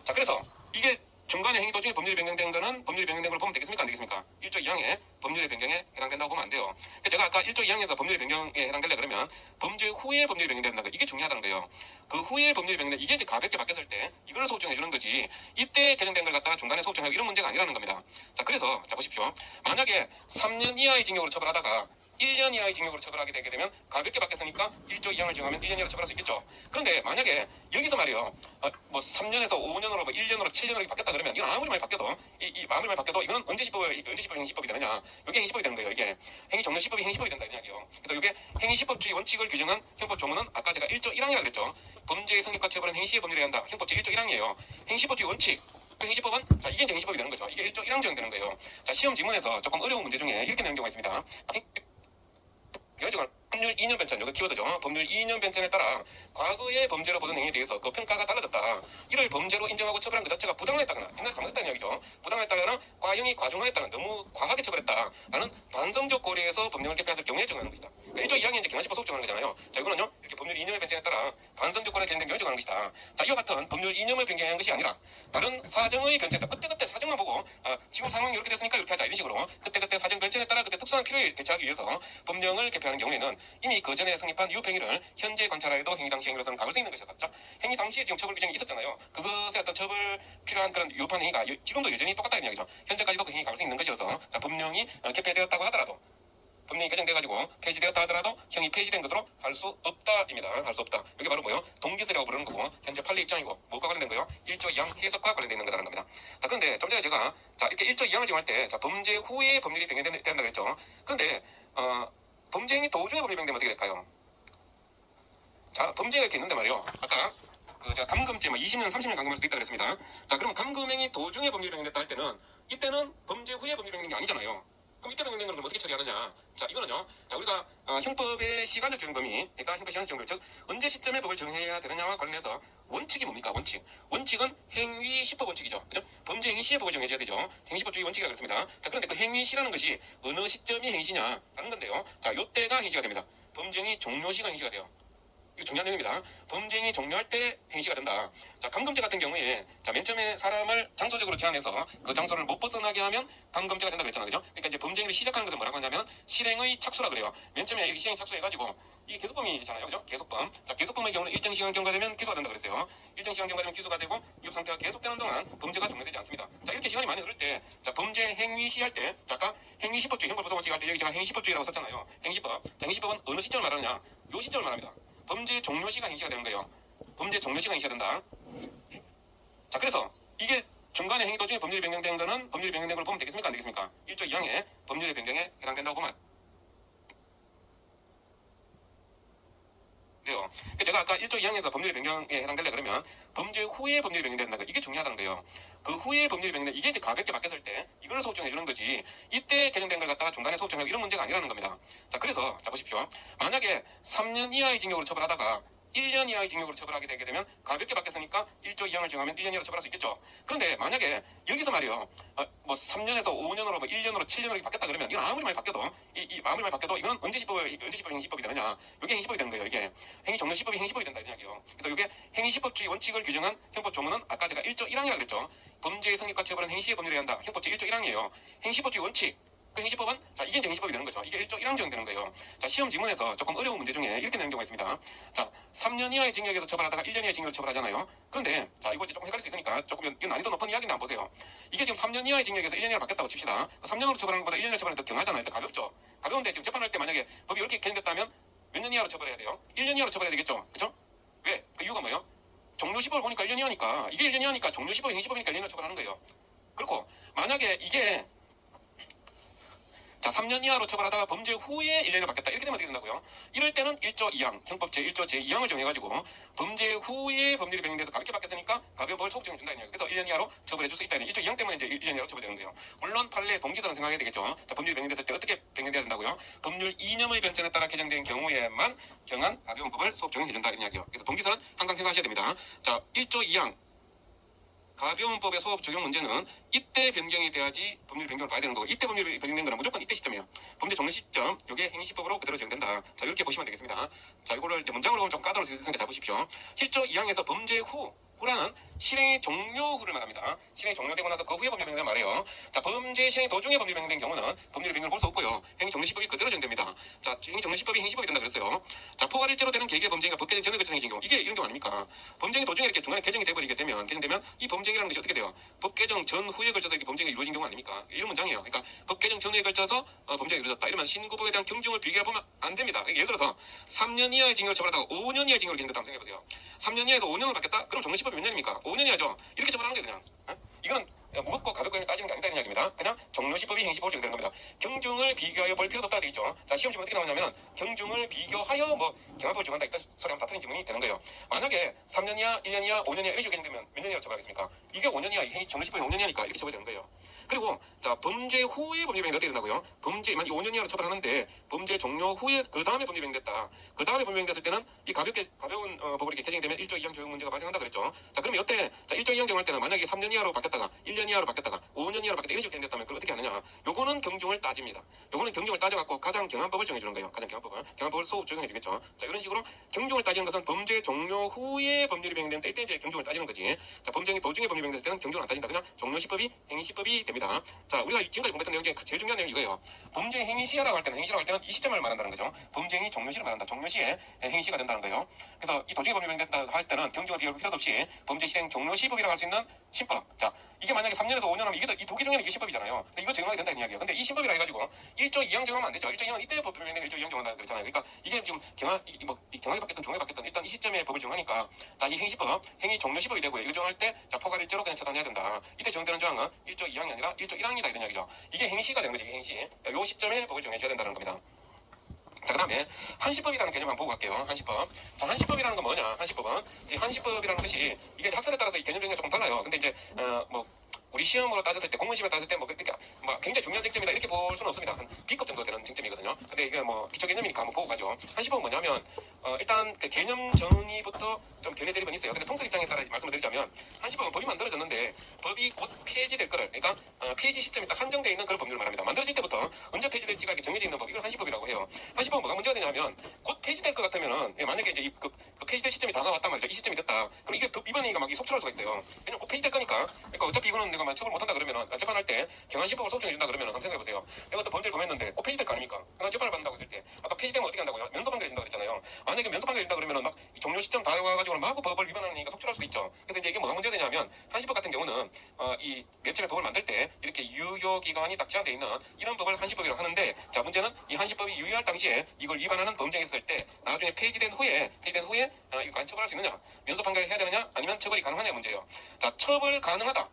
자, 그래서 이게 중간에 행위 도중에 법률이 변경된 거는 법률이 변경된 걸 보면 되겠습니까? 안 되겠습니까? 1조 2항에 법률의 변경에 해당된다고 보면 안 돼요. 제가 아까 1조 2항에서 법률의 변경에 해당되려 그러면 범죄 후에 법률이 변경된다는 거 이게 중요하다는 거예요. 그 후에 법률이 변경된 이게 이제 가볍게 바뀌었을 때 이걸 소급정해 주는 거지 이때 개정된 걸 갖다가 중간에 소급정하고 이런 문제가 아니라는 겁니다. 자, 그래서 자 보십시오. 만약에 3년 이하의 징역으로 처벌하다가 1년 이하의 징역으로 처벌하게 되게 되면 가볍게 바뀌었으니까 1조 2항을 정하면 1년 이하로 처벌할 수 있겠죠. 그런데 만약에 여기서 말이요. 뭐 3년에서 5년으로 뭐 1년으로 7년으로 바뀌었다 그러면 이건 아무리 많이 바뀌어도 아무리 많이 바뀌어도 이거는 언제 시법이 행시법이 되느냐. 이게 행시법이 되는 거예요. 이게 행위 종료 시법이 행시법이 된다 이 이야기예요. 그래서 이게 행위시법주의 원칙을 규정한 형법 조문은 아까 제가 1조 1항이라고 그랬죠. 범죄의 성립과 처벌은 행시의 법률에 한다. 형법 제 1조 1항이에요. 행시법주의 원칙. 행시법은 자 이게 이제 행시법이 되는 거죠. 이게 1조 1항 적용되는 거예요. 자, 시험 지문에서 조금 어려운 문제 중에 이렇게 내는 경우가 있습니다. 여정을 법률 이념 변천, 이거 키워드죠. 법률 이념 변천에 따라 과거의 범죄로 보던 행위에 대해서 그 평가가 달라졌다. 이를 범죄로 인정하고 처벌한 그 자체가 부당하였다거나, 옛날 잘못했다는 이야기죠. 부당하였다거나 과형이 과중하였다거나, 너무 과하게 처벌했다라는 반성적 고려에서 법령을 개폐했을 경우에 정하는 것이다. 그러니까 1조 2항이 이제 경환시법 소급 정하는 거잖아요. 자, 이거는요, 이렇게 법률 이념의 변천에 따라 반성적 고려가 개정된 경우에 정하는 것이다. 자, 이와 같은 법률 이념을 변경한 것이 아니라 다른 사정의 변천에 따라 그때그때 사정만 보고 지금 상황이 이렇게 됐으니까 이렇게 하자, 이런 식으로 그때그때 사정 변천에 따라 그때 특수한 필요에 대처하기 위해서 법령을 개폐하는 경우에는 이미 그 전에 성립한 유행위를 현재 관찰하여도 행위 당시 행위로서는 가볼 수 있는 것이었죠. 행위 당시에 지금 처벌 규정이 있었잖아요. 그것에 어떤 처벌 필요한 그런 유판 행위가 지금도 여전히 똑같다는 이야기죠. 현재까지도 그 행위 가볼 수 있는 것이어서, 자, 법령이 개폐되었다고 하더라도, 법령이 개정돼가지고 폐지되었다 하더라도 형이 폐지된 것으로 할 수 없다입니다. 할 수 없다. 이게 바로 뭐요? 동기세라고 부르는 거고, 현재 판례 입장이고, 뭐가 관련된 거요? 1조 2항 해석과 관련되어 있는 거라는 겁니다. 자, 그런데 좀 전에 제가 자, 이렇게 1조 2항을 정할 때, 자, 범죄 후에 법률이 변경된다 그랬죠. 그런데 범죄 행위 도중에 법률이 변경되면 어떻게 될까요? 자, 범죄가 이렇게 있는데 말이요. 아까 제가 감금죄 20년, 30년 감금할 수도 있다 그랬습니다. 자, 그럼 감금행위 도중에 법률이 변경됐다 할 때는 이때는 범죄 후에 법률이 변경된 게 아니잖아요. 그럼 이때 변경된 건 어떻게 처리하느냐? 자, 이거는요. 자, 우리가 형법의 시간적 적용범위, 그러니까 형법 시간적 적용범위, 즉 언제 시점에 법을 정해야 되느냐와 관련해서 원칙이 뭡니까? 원칙은 행위 시법 원칙이죠. 그죠? 범죄 행위 시에 법을 정해줘야 되죠. 행위시법주의 원칙이라고 했습니다. 자, 그런데 그 행위시라는 것이 어느 시점이 행위시냐라는 건데요. 자, 요때가 행위시가 됩니다. 범죄 행위 종료시가 행위시가 돼요. 이거 중요한 내용입니다. 범죄행위 종료할 때 행시가 된다. 자, 감금죄 같은 경우에, 자, 맨 처음에 사람을 장소적으로 제한해서 그 장소를 못 벗어나게 하면 감금죄가 된다 그랬잖아요. 그죠? 그러니까 이제 범죄행위를 시작하는 것은 뭐라고 하냐면 실행의 착수라 그래요. 맨 처음에 여기 실행 착수해가지고 이게 계속범이잖아요. 그죠? 계속범. 자, 계속범의 경우는 일정 시간 경과되면 기소가 된다 그랬어요. 일정 시간 경과되면 기소가 되고 이 상태가 계속되는 동안 범죄가 종료되지 않습니다. 자, 이렇게 시간이 많이 흐를 때, 자, 범죄 행위시 할 때, 자, 아까 행위시법주의, 형법소원칙 할 때 여기 제가 행위시법주의라고 썼잖아요. 행위시법. 자, 행위시법은 어느 시점을 말하느냐? 요 시점을 말합니다. 범죄 종료 시간 행시가 되는 거예요. 범죄 종료 시간 행시가 된다. 자, 그래서 이게 중간에 행위 도중에 법률이 변경된 거는 법률이 변경된 걸 보면 되겠습니까? 안 되겠습니까? 1조 2항에 법률의 변경에 해당된다고 보면 돼요. 제가 아까 1조 2항에서 법률의 변경에 해당되려 그러면 범죄 후에 법률이 변경된다는 거, 이게 중요하다는 거예요. 그 후에 법률이 변경된, 이게 이제 가볍게 바뀌었을 때 이걸 소급 정해 주는 거지, 이때 개정된 걸 갖다가 중간에 소급 정하고 이런 문제가 아니라는 겁니다. 자, 그래서 자, 보십시오. 만약에 3년 이하의 징역으로 처벌하다가 1년 이하의 징역으로 처벌하게 되게 되면 가볍게 바뀌었으니까 1조 2항을 정하면 1년 이하로 처벌할 수 있겠죠. 그런데 만약에 여기서 말이요, 뭐 3년에서 5년으로 뭐 1년으로 7년으로 바뀌었다 그러면, 이건 아무리 많이 바뀌어도 아무리 많이 바뀌어도 이거는 언제 시법이 행시법이 되느냐? 이게 행시법이 되는 거예요. 이게 행위 종료 시법이 행시법이 된다 이 이야기요. 그래서 이게 행위시법주의 원칙을 규정한 형법 조문은 아까 제가 1조 1항이라고 그랬죠. 범죄의 성립과 처벌은 행시의 법률에 한다. 형법 제1조 1항이에요. 행시법주의 원칙. 그 행시법은, 자, 이게 이제 행시법이 되는 거죠. 이게 1조 1항 적용되는 거예요. 자, 시험 지문에서 조금 어려운 문제 중에 이렇게 내는 경우가 있습니다. 자, 3년 이하의 징역에서 처벌하다가 1년 이하의 징역을 처벌하잖아요. 그런데 자, 이거 이제 조금 헷갈릴 수 있으니까 조금 이건 난이도 높은 이야기는 안 보세요. 이게 지금 3년 이하의 징역에서 1년 이하로 바뀌었다고 칩시다. 3년으로 처벌하는 것보다 1년으로 처벌하는 게 더 경하잖아요. 더 가볍죠. 가벼운데 지금 재판할 때 만약에 법이 이렇게 개정됐다면 몇 년 이하로 처벌해야 돼요? 1년 이하로 처벌해야 되겠죠. 그렇죠? 왜? 그 이유가 뭐예요? 종료시법을 보니까 1년 이하니까, 이게 1년 이하니까 종료시법이 행시법이니까 1년을 처벌하는 거예요. 그렇고 만약에 이게 자, 3년 이하로 처벌하다가 범죄 후에 1년으로 바뀌었다, 이렇게 되면 어떻게 된다고요? 이럴 때는 1조 2항, 형법 제1조 제2항을 정해가지고 범죄 후에 법률이 변경돼서 가볍게 바뀌었으니까 가벼운 벌 소급 정해준다. 그래서 1년 이하로 처벌해줄 수 있다. 1조 2항 때문에 이제 1년 이하로 처벌되는 거예요. 물론 판례 동기선은 생각해야 되겠죠. 자, 법률이 변경됐을 때 어떻게 변경돼야 된다고요? 법률 이념의 변천에 따라 개정된 경우에만 경한 가벼운 법을 소급 정해준다 이런 이야기요. 그래서 동기선은 항상 생각하셔야 됩니다. 자, 1조 2항 가벼운법의 소급 적용 문제는 이때 변경이 돼야지 법률 변경을 봐야 되는 거고, 이때 법률이 변경된 거는 무조건 이때 시점이에요. 범죄 종료 시점, 이게 행위시법으로 그대로 적용된다. 자, 이렇게 보시면 되겠습니다. 자, 이거를 이제 문장으로 보면 좀 까다로울 수 있으니까 잘 보십시오. 1조 2항에서 범죄 후라는 실행이 종료 후를 말합니다. 실행이 종료되고 나서 그 후에 법률 변경을 말해요. 자, 범죄 실행 도중에 법률 변경된 경우는 법률 변경을 볼 수 없고요. 행위 종료시법이 그대로 적용됩니다. 자, 행위 종료시법이 행시법이 된다 그랬어요. 자, 포괄일죄로 되는 계계 범죄가 법 개정 전에 거쳐 생긴 경우, 이게 이런 경우 아닙니까? 범죄 도중에 이렇게 중간에 개정이 돼버리게 되면, 개정되면 이 범죄라는 것이 어떻게 돼요? 법 개정 전후에 걸쳐서 이렇게 범죄가 이루어진 경우 아닙니까? 이런 문장이에요. 그러니까 법 개정 전후에 걸쳐서 범죄가 이루어졌다. 이러면 신고법에 대한 경중을 비교해보면 안 됩니다. 예를 들어서 3년 이하의 징역을 처벌하다가 5년 이하의 징역을 개정됐다 한번 생각해보세요. 3년 이하에서 5년을 받겠다? 그럼 종료시법이 몇 년입니까? 5년 이하죠. 이렇게 처벌하는 게 그냥. 이거는 무겁고 가볍고 따지는 게 아니다는 이야기입니다. 그냥 종료시법이 행시법으로 적용되는 겁니다. 경중을 비교하여 볼 필요도 없다 되겠죠. 자, 시험 지문 어떻게 나오냐면 경중을 비교하여 뭐 경합법을 적용한다 이따 소리 한번 다 틀린 지문이 되는 거예요. 만약에 3년 이하, 1년 이하, 5년 이하 이렇게 적용되면 몇 년 이하로 처벌하겠습니까? 이게 5년 이하, 종료시법이 5년 이하니까 이렇게 처벌되는 거예요. 그리고 자 범죄 후에 법률병이 어떻게 된다고요? 범죄만 5년 이하로 처벌하는데 범죄 종료 후에 그 다음에 법률병됐다. 그 다음에 법률병됐을 때는 이 가벼운 법으로 이렇게 개정되면 1조 2항 적용 문제가 발생한다 그랬죠. 자 그러면 이때 자 1조 2항 적용할 때는 만약에 3년 이하로 바뀌었다가 1년 이하로 바뀌었다가 5년 이하로 바뀌었다 이런 식으로 된다면 그걸 어떻게 하느냐? 요거는 경중을 따집니다. 요거는 경중을 따져갖고 가장 경한법을 정해주는 거예요. 가장 경한법을 소급 적용해주겠죠. 자 이런 식으로 경중을 따지는 것은 범죄 종료 후에 법률이 병행되는 때 이때 이제 경중을 따지는 거지. 자 범죄 도중에 법률이 병행될 때는 경중을 안 따진다. 그냥 종료시법이 행위시법이 됩니다. 자 우리가 지금까지 공부했던 내용 중에 제일 중요한 내용이 이거예요. 범죄 행위시라고 할 때는 행위시라고 할 때는 이 시점을 말한다는 거죠. 범죄 행위 종료시를 말한다. 종료시에 행위시가 된다는 거예요. 그래서 이 도중에 법률이 병행됐다 할 때는 경중을 비교할 필요도 없이 범죄 시행 종료시법이라고 할 수 있는 신법. 자 이게 만약에 3년에서 5년 하면 이게 이 두 개 중에는 이게 신법이잖아요. 근데 이거 적용하게 된다는 이야기예요. 근데 이 신법이라 해가지고 1조 2항 적용하면 안 되죠. 1조 2항은 이때 법률 명령 1조 2항 적용한다 그랬잖아요. 그러니까 이게 지금 경하게 바뀌었든 중하게 바뀌었든 일단 이 시점에 법을 적용하니까 자 이 행시법 행위 종료시법이 되고요. 이거 적용할 때 자 포괄일제로 그냥 차단해야 된다. 이때 적용되는 조항은 1조 2항이 아니라 1조 1항이다 이런 이야기죠. 이게 행시가 되는 거지. 이게 행시. 요 시점에 법을 적용해줘야 된다는 겁니다. 자, 그 다음에 한시법이라는 개념 한번 보고 갈게요. 한시법. 자, 한시법이라는 건 뭐냐? 한시법은 이제 한시법이라는 것이 이게 학설에 따라서 이 개념 변경이 조금 달라요. 근데 이제 우리 시험으로 따졌을 때 공무원 시험에 따졌을 때 굉장히 중요한 쟁점이다 이렇게 볼 수는 없습니다. 한 B급 정도 되는 쟁점이거든요. 근데 이게 기초 개념이니까 한번 보고 가죠. 한시법은 뭐냐면 일단 그 개념 정의부터 좀 견해 대립은 있어요. 근데 통설 입장에 따라 말씀을 드리자면 한시법은 법이 만들어졌는데 법이 곧 폐지될 거를 그러니까 폐지 시점이 딱 한정되어 있는 그런 법률을 말합니다. 만들어질 때부터 언제 폐지될지가 이렇게 정해져 있는 법 이걸 한시법이라고 해요. 한시법은 뭐가 문제가 되냐면 곧 폐지될 것 같으면은 만약에 이제 그 폐지될 시점이 다가왔단 말이죠. 이 시점이 됐다. 그럼 이게 법 위반이니까 막 속출할 수가 있어요. 왜냐면 곧 폐지될 거니까. 그러니까 어차피 이거는 내가 처벌 못한다 그러면은 재판할 때 경한시법을 소급정해준다 그러면은 한번 생각해보세요. 내가 또 범죄를 범했는데 꼭 폐지될 거 아닙니까? 그럼 재판을 받는다고 했을 때 아까 폐지되면 어떻게 한다고요? 면소 판결이 된다고 그랬잖아요. 만약에 면소 판결이 된다 그러면은 막 종료 시점 다 와가지고 마구 법을 위반하니까 속출할 수도 있죠. 그래서 이제 이게 뭐가 문제가 되냐면 한시법 같은 경우는 이 맨 처음에 법을 만들 때 이렇게 유효 기간이 딱 제한되어 있는 이런 법을 한시법이라고 하는데 자 문제는 이 한시법이 유효할 당시에 이걸 위반하는 범죄가 있을 때 나중에 폐지된 후에 이거 안 처벌할 수 있느냐? 면소 판결을 해야 되느냐? 아니면 처벌이 가능하냐 문제예요. 자 처벌 가능하다.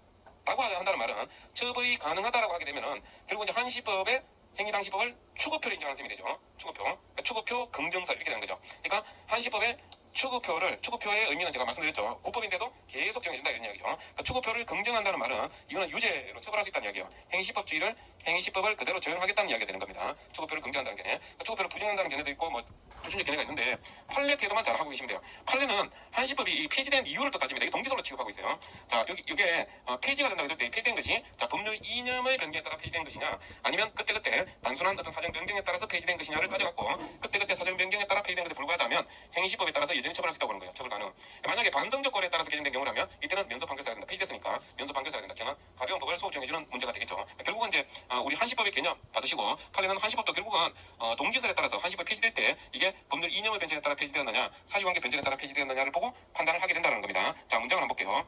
라고 한다는 말은 처벌이 가능하다라고 하게 되면은 결국 이제 한시법의 행위당시법을 추구표를 인정하는 셈이 되죠. 추구표. 그러니까 추구표 긍정설 이렇게 되는 거죠. 그러니까 한시법의 추구표의 의미는 제가 말씀드렸죠. 국법인데도 계속 정해준다 이런 이야기죠. 그러니까 추구표를 긍정한다는 말은 이거는 유죄로 처벌할 수 있다는 이야기예요. 행위시법을 그대로 적용하겠다는 이야기가 되는 겁니다. 추구표를 긍정한다는 개념. 그러니까 추구표를 부정한다는 개념도 있고 추진적 개념가 있는데 판례 태도만 잘 하고 계시면 돼요. 판례는 한시법이 폐지된 이유를 또 따집니다. 이게 동기설로 취급하고 있어요. 자 이게 폐지가 된다고 했을 때 폐지된 것이 자 법률 이념의 변경에 따라 폐지된 것이냐 아니면 그때 단순한 어떤 사정 변경에 따라서 폐지된 것이냐를 따져갖고 그때 사정 변경에 따라 폐지된 것에 불과하다면 행위시법에 따라서 여전히 처벌할 수 있다고 하는 거예요. 처벌 가능. 만약에 반성적 거래에 따라서 개정된 경우라면 이때는 면소 판결 써야 된다. 폐지됐으니까 면소 판결 써야 된다. 경한 가벼운 법을 소급 정해주는 문제가 되겠죠. 결국은 이제 우리 한시법의 개념 받으시고 판례는 한시법도 결국은 동기설에 따라서 한시법이 폐지될 때 이게 법률 이념의 변경에 따라 폐지되었느냐 사실관계 변경에 따라 폐지되었느냐를 보고 판단을 하게 된다는 겁니다. 자 문장을 한번 볼게요.